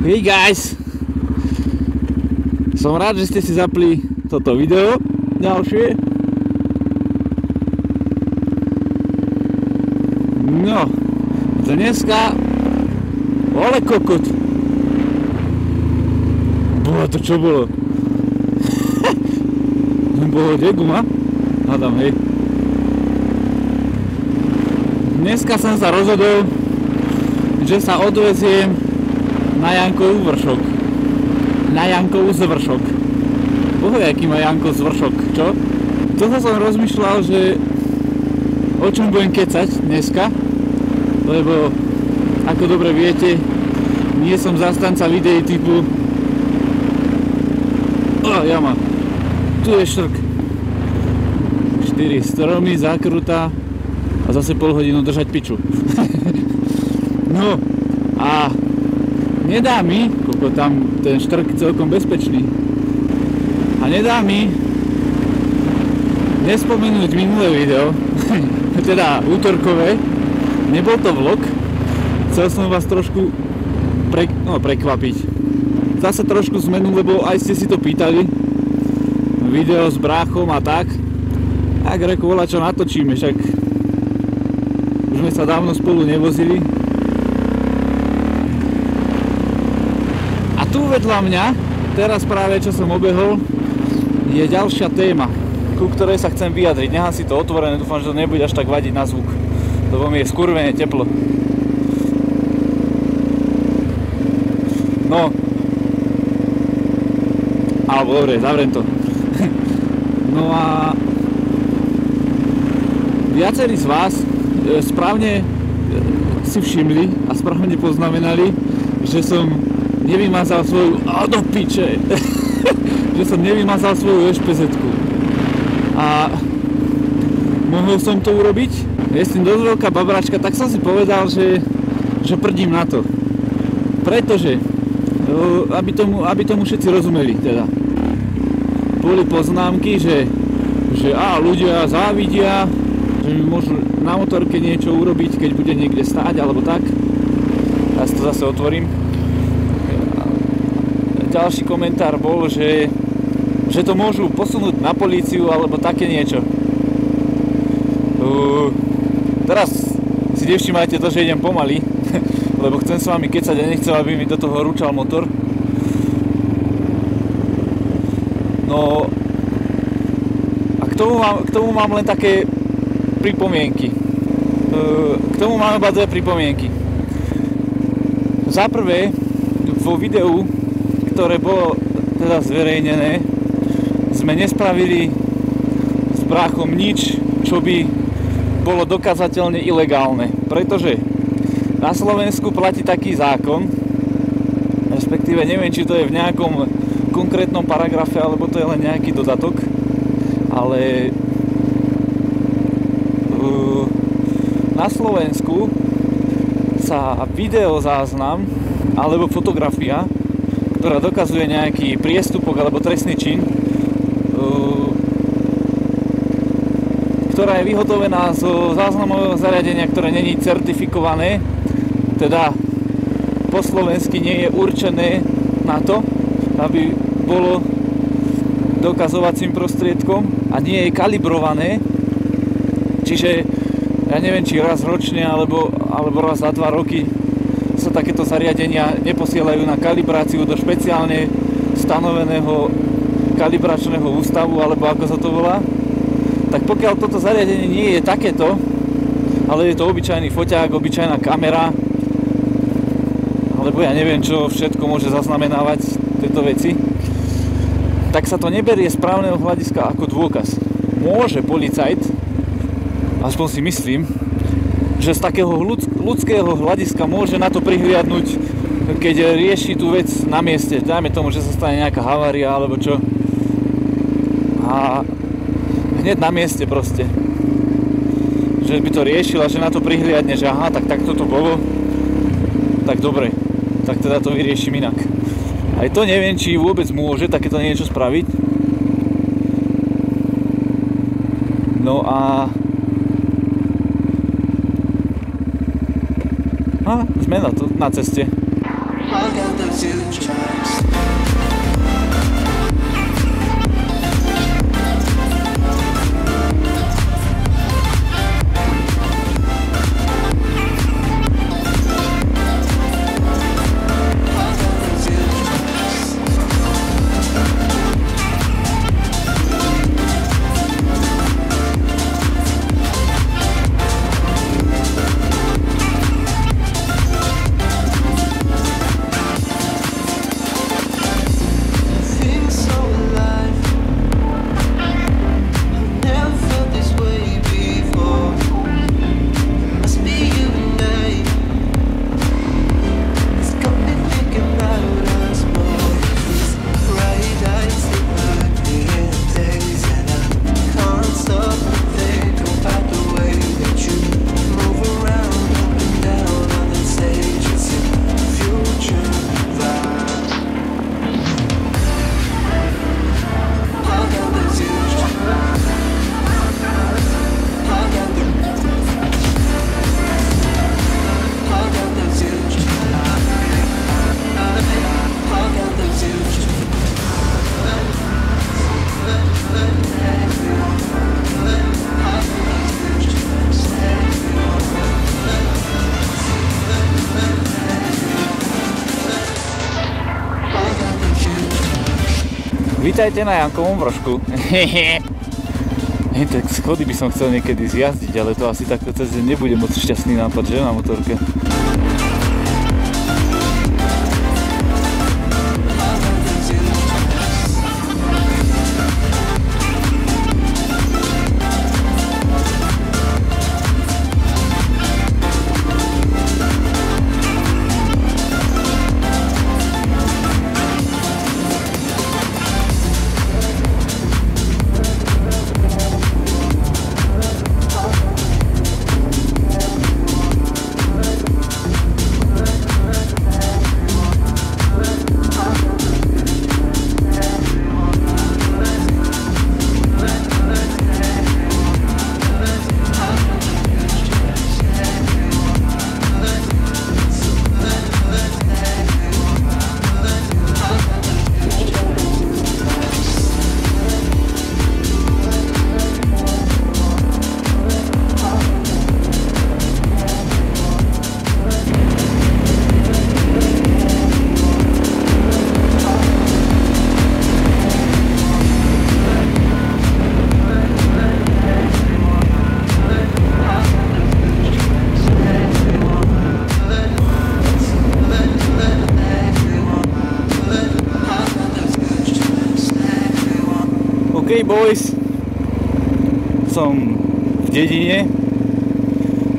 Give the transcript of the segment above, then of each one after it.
Hey guys! Som rád, že ste si zapli toto video ďalšie. No, dneska ole kokot. Boha, to čo bolo? Bolo kde guma? Hádam, hej. Dneska som sa rozhodol, že sa odveziem na Jankovú vršok. Na Jankovú zvršok. Bože, aký má Janko zvršok, čo? Toto som rozmýšľal, že o čom budem kecať dneska, lebo ako dobre viete, nie som zastanca videí typu jama, tu je štrk, 4 stromy, zakrutá a zase pol hodinu držať piču. No a nedá mi, koľko tam ten štrk celkom bezpečný, a nedá mi nespomenúť minulé video, teda útorkové, nebol to vlog, chcel som vás trošku prekvapiť. Zase trošku zmenu, lebo aj ste si to pýtali, video s bráchom a tak reku, voľa čo natočíme, však už sme sa dávno spolu nevozili. A tu vedľa mňa, teraz práve čo som obehol, je ďalšia téma, ku ktorej sa chcem vyjadriť. Nechám si to otvorené, dúfam, že to nebude až tak vadiť na zvuk, lebo mi je skurvene teplo. No, alebo dobre, zavriem to. No a viacerí z vás správne si všimli a správne poznamenali, že som nevymazal svoju do piče, že som nevymazal svoju ešpezetku. A mohol som to urobiť, je s tým dosť veľká babračka, tak som si povedal, že prdím na to. Pretože, aby tomu všetci rozumeli, teda. Boli poznámky, že ľudia závidia, že mi môžu na motorke niečo urobiť, keď bude niekde stáť, alebo tak. Ja si to zase otvorím. Ďalší komentár bol, že to môžu posunúť na políciu, alebo také niečo. Teraz si nevšimajte to, že idem pomaly, lebo chcem s vami kecať a nechcem, aby mi do toho rúčal motor. No a k tomu mám len také pripomienky. K tomu mám iba dve pripomienky. Za prvé, vo videu, ktoré bolo teda zverejnené, sme nespravili s bráchom nič, čo by bolo dokázateľne ilegálne. Pretože na Slovensku platí taký zákon, respektíve neviem, či to je v nejakom konkrétnom paragrafe, alebo to je len nejaký dodatok, ale na Slovensku sa videozáznam alebo fotografia, ktorá dokazuje nejaký priestupok alebo trestný čin, ktorá je vyhotovená zo záznamového zariadenia, ktoré není certifikované, teda po slovensky nie je určené na to, aby bolo dokazovacím prostriedkom a nie je kalibrované, čiže ja neviem, či raz ročne alebo raz za 2 roky sa takéto zariadenia neposielajú na kalibráciu do špeciálne stanoveného kalibračného ústavu, alebo ako sa to volá. Tak pokiaľ toto zariadenie nie je takéto, ale je to obyčajný foťák, obyčajná kamera, alebo ja neviem, čo všetko môže zaznamenávať tieto veci, tak sa to neberie z právneho hľadiska ako dôkaz. Môže policajt, aspoň si myslím, že z takého ľudského hľadiska môže na to prihliadnúť, keď rieši tú vec na mieste. Dajme tomu, že sa stane nejaká havária alebo čo. A hneď na mieste proste. Že by to riešil a že na to prihliadne, že aha, tak takto to bolo. Tak dobre, tak teda to vyriešim inak. Aj to neviem, či vôbec môže takéto niečo spraviť. No a sme na ceste. Vítajte na Jankovom Vrošku. Tak schody by som chcel niekedy zjazdiť, ale to asi takto cez deň nebude moc šťastný nápad, že, na motorke. OK boys, som v dedine,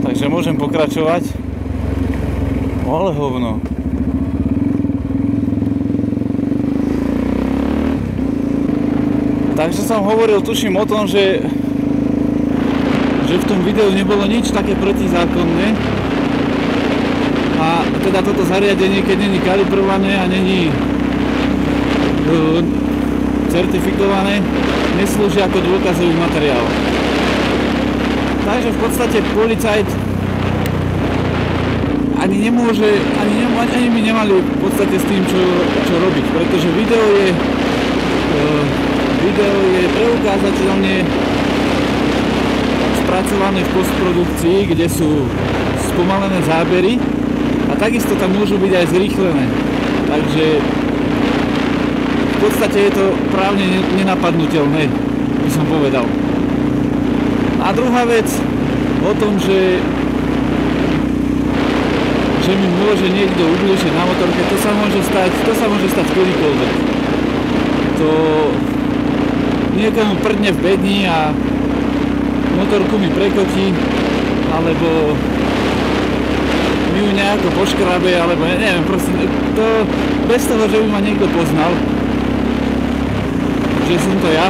takže môžem pokračovať. Ale hovno. Takže som hovoril, tuším o tom, že v tom videu nebolo nič také protizákonné. A teda toto zariadenie, keď není kalibrované a není certifikované, neslúži ako dôkazový materiál. Takže v podstate policajt ani nemôže, ani by nemali v podstate s tým čo robiť, pretože video je preukázateľne spracované v postprodukcii, kde sú spomalené zábery a takisto tam môžu byť aj zrýchlené. Takže v podstate je to právne nenapadnutelné, by som povedal. A druhá vec o tom, že mi môže niekto ublížiť na motorke, to sa môže stať kedykoľvek. To niekomu prdne v bedni a motorku mi prekotí, alebo mi ju nejako poškrabe, alebo neviem, proste to bez toho, že by ma niekto poznal, že som to ja,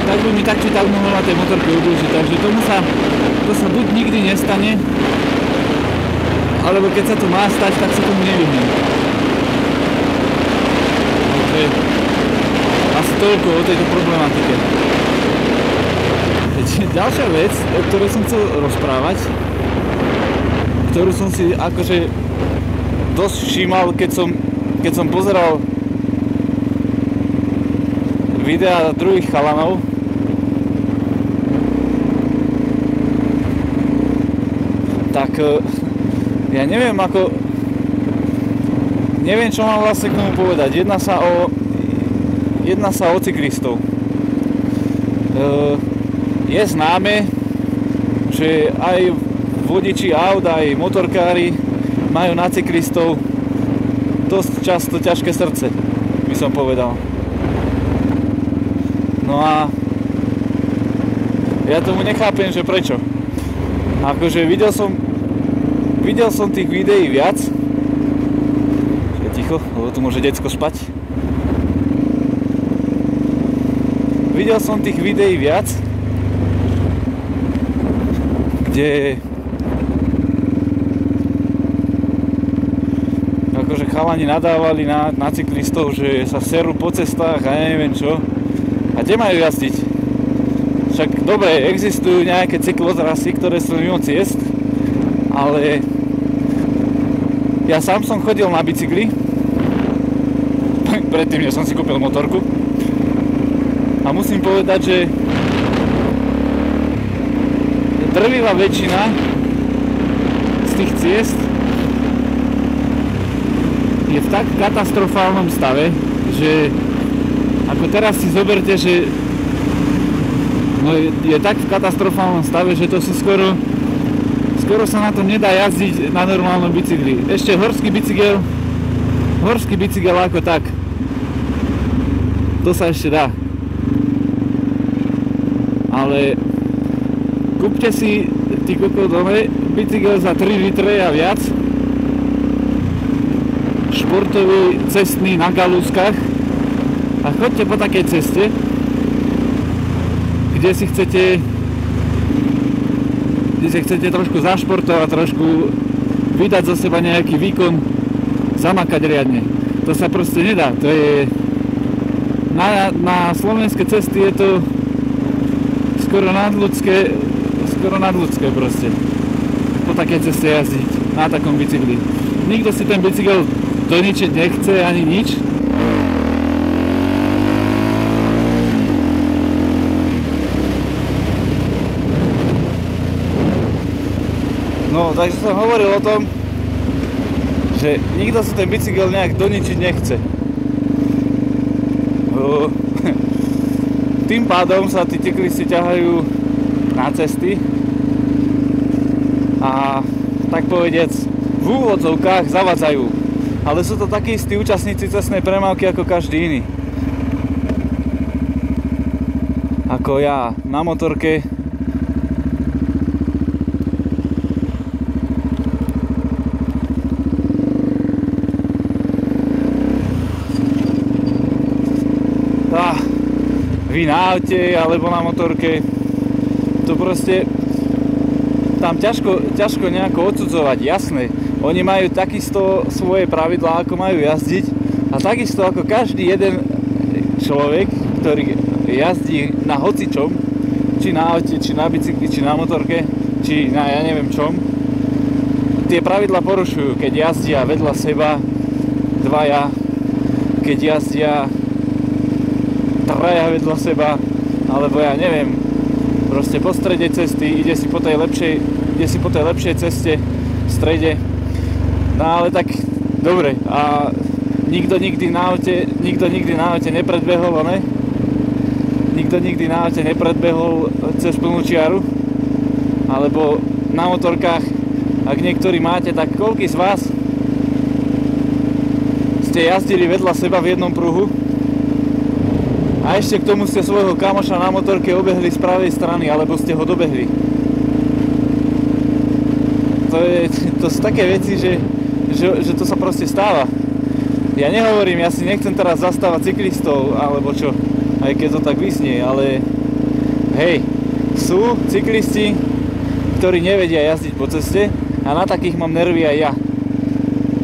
tak by mi tak či tak mohol na tej motorke ublížiť, takže to sa buď nikdy nestane, alebo keď sa to má stať, tak sa tomu nevyhnem. Takže asi toľko o tejto problematike. Ďalšia vec, o ktorej som chcel rozprávať, ktorú som si akože dosť všímal, keď som pozeral videa druhých chalanov, tak ja neviem čo mám vlastne k tomu povedať. Jedná sa o cyklistov. Je známe, že aj vodiči aut, aj motorkári majú na cyklistov dosť často ťažké srdce, by som povedal. No a ja tomu nechápem, že prečo. Akože videl som tých videí viac. Ticho, lebo tu môže decko spať. Videl som tých videí viac, kde akože chalani nadávali na cyklistov, že sa serú po cestách a neviem čo. A kde majú jazdiť? Však dobre, existujú nejaké cyklotrasy, ktoré sú mimo ciest, ale ja sám som chodil na bicykli, predtým, než som si kúpil motorku. A musím povedať, že drvivá väčšina z tých ciest je v tak katastrofálnom stave, že ak Ako teraz si zoberte, že no je tak v katastrofálnom stave, že to sú skoro sa na to nedá jazdiť na normálnom bicykli. Ešte horský bicykel ako tak. To sa ešte dá. Ale kúpte si ty kokodome bicykel za 3 litre a viac. Športový, cestný, na galúskach. A choďte po takej ceste, kde si chcete trošku zašportovať, trošku vydať zo seba nejaký výkon, zamakať riadne. To sa proste nedá. To je na slovenské cesty je to skoro nadľudské proste. Po takej ceste jazdiť na takom bicykli. Nikto si ten bicykel doničiť nechce ani nič. No, takže som hovoril o tom, že nikto si ten bicykel nejak doničiť nechce. Tým pádom sa tí cyklisti ťahajú na cesty a tak povediac v úvodzovkách zavadzajú. Ale sú to takí istí účastníci cestnej premávky ako každý iný. Ako ja na motorke. Vy na aute alebo na motorke, to proste tam ťažko nejako odsudzovať, jasné. Oni majú takisto svoje pravidlá, ako majú jazdiť, a takisto ako každý jeden človek, ktorý jazdí na hocičom, či na aute, či na bicykli, či na motorke, či na ja neviem čom, tie pravidlá porušujú, keď jazdia vedľa seba dvaja, keď jazdia traja vedľa seba, alebo ja neviem, proste po strede cesty, ide si po tej lepšej ceste v strede. No ale tak dobre, a nikto nikdy na aute nepredbehol, ne? Nikto nikdy na aute nepredbehol cez plnú čiaru, alebo na motorkách, ak niektorí máte, tak koľký z vás ste jazdili vedľa seba v jednom pruhu a ešte k tomu ste svojho kamoša na motorke obehli z pravej strany, alebo ste ho dobehli. To sú také veci, že to sa proste stáva. Ja nehovorím, ja si nechcem teraz zastávať cyklistov, alebo čo, aj keď to tak vysnie, ale hej, sú cyklisti, ktorí nevedia jazdiť po ceste a na takých mám nervy aj ja.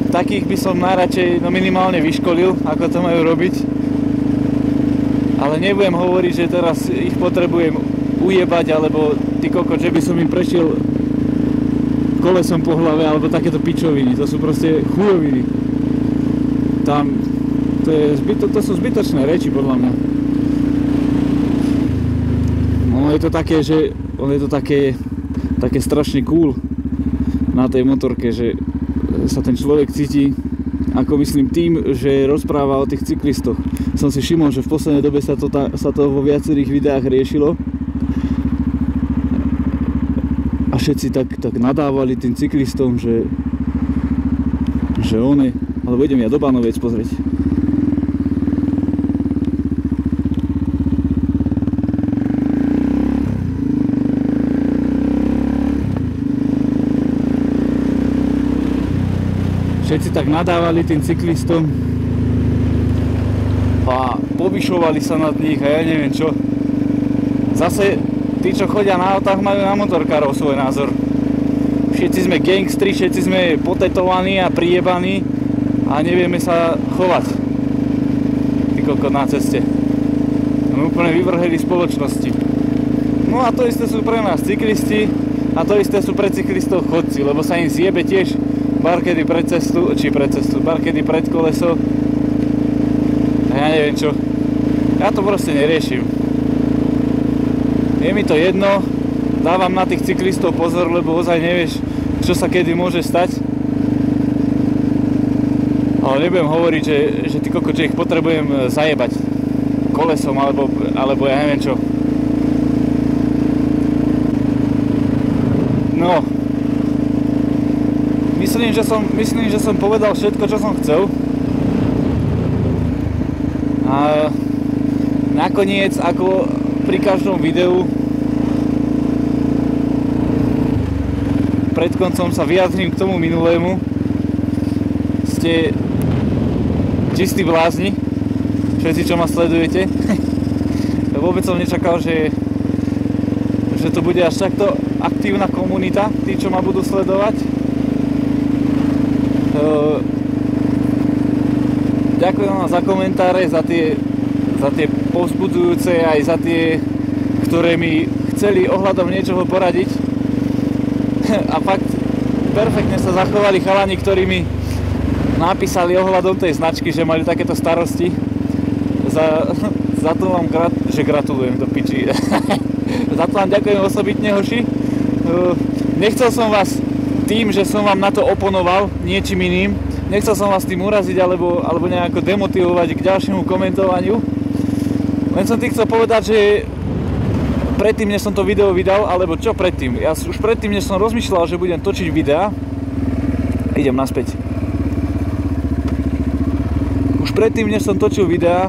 Takých by som najradšej minimálne vyškolil, ako to majú robiť. Ale nebudem hovoriť, že teraz ich potrebujem ujebať, alebo ty kokot, že by som im prešiel kolesom po hlave, alebo takéto pičoviny. To sú proste chujoviny. To sú zbytočné reči, podľa mňa. No je to také, že je to také strašne cool na tej motorke, že sa ten človek cíti, ako myslím tým, že rozpráva o tých cyklistoch. Som si všimol, že v poslednej dobe sa to vo viacerých videách riešilo a všetci tak nadávali tým cyklistom, že alebo idem ja do Bánoviec pozrieť. Všetci tak nadávali tým cyklistom a povyšovali sa nad nich a ja neviem čo. Zase tí, čo chodia na autách, majú na motorkárov svoj názor. Všetci sme gangstri, všetci sme potetovaní a prijebaní a nevieme sa chovať. Ty kokot na ceste. Sme úplne vyvrheli spoločnosti. No a to isté sú pre nás cyklisti a to isté sú pre cyklistov chodci, lebo sa im zjebe tiež barkedy pred koleso a ja neviem čo. Ja to proste neriešim. Je mi to jedno, dávam na tých cyklistov pozor, lebo ozaj nevieš, čo sa kedy môže stať. Ale nebudem hovoriť, že ty kokot, že ich potrebujem zajebať. kolesom, alebo ja neviem čo. No, myslím, že som povedal všetko, čo som chcel. A nakoniec, ako pri každom videu, pred koncom sa vyjadrím k tomu minulému. Ste čistí blázni, všetci, čo ma sledujete. Vôbec som nečakal, že to bude až takto aktívna komunita, tí, čo ma budú sledovať. Ďakujem vám za komentáre, za tie povzbudzujúce, aj za tie, ktoré mi chceli ohľadom niečoho poradiť. A fakt perfektne sa zachovali chalani, ktorí mi napísali ohľadom tej značky, že mali takéto starosti. Za to vám gratulujem do piči. Za to vám ďakujem osobitne, hoši. Nechcel som vás tým, že som vám na to oponoval niečím iným, nechcel som vás tým uraziť alebo nejako demotivovať k ďalšiemu komentovaniu. Len som ti chcel povedať, že predtým, než som to video vydal, alebo čo predtým? Ja už predtým, než som rozmýšľal, že budem točiť videá, idem naspäť. Už predtým, než som točil videá,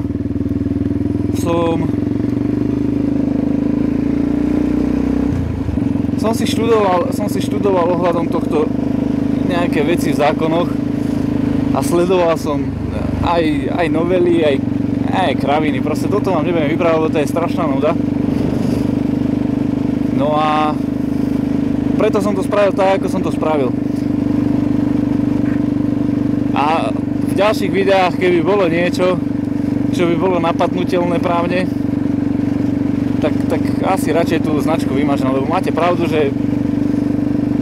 som si študoval ohľadom tohto nejaké veci v zákonoch a sledoval som aj novely, aj kraviny. Proste toto vám nebudem vyprávať, lebo to je strašná nuda. No a preto som to spravil tak, ako som to spravil. A v ďalších videách, keby bolo niečo, čo by bolo napadnutelné právne, tak asi radšej tú značku vymažem, lebo máte pravdu, že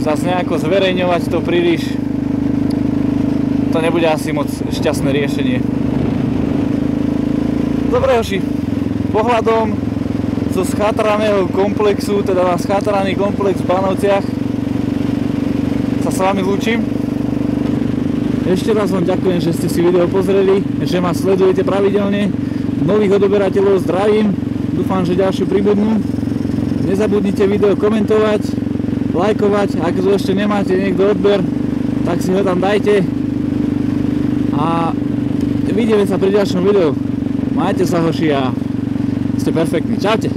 zase nejako zverejňovať to príliš, to nebude asi moc šťastné riešenie. Dobre, hoši, pohľadom zo schátraného komplexu, teda na schátraný komplex v Bánovciach, sa s vami lúčim. Ešte raz vám ďakujem, že ste si video pozreli, že ma sledujete pravidelne. Nových odoberateľov zdravím, dúfam, že ďalšiu pribudnú. Nezabudnite video komentovať, lajkovať, ak to ešte nemáte niekto odber, tak si ho tam dajte. A vidíme sa pri ďalšom videu. Majte sa, hoši, a ste perfektní. Čaute.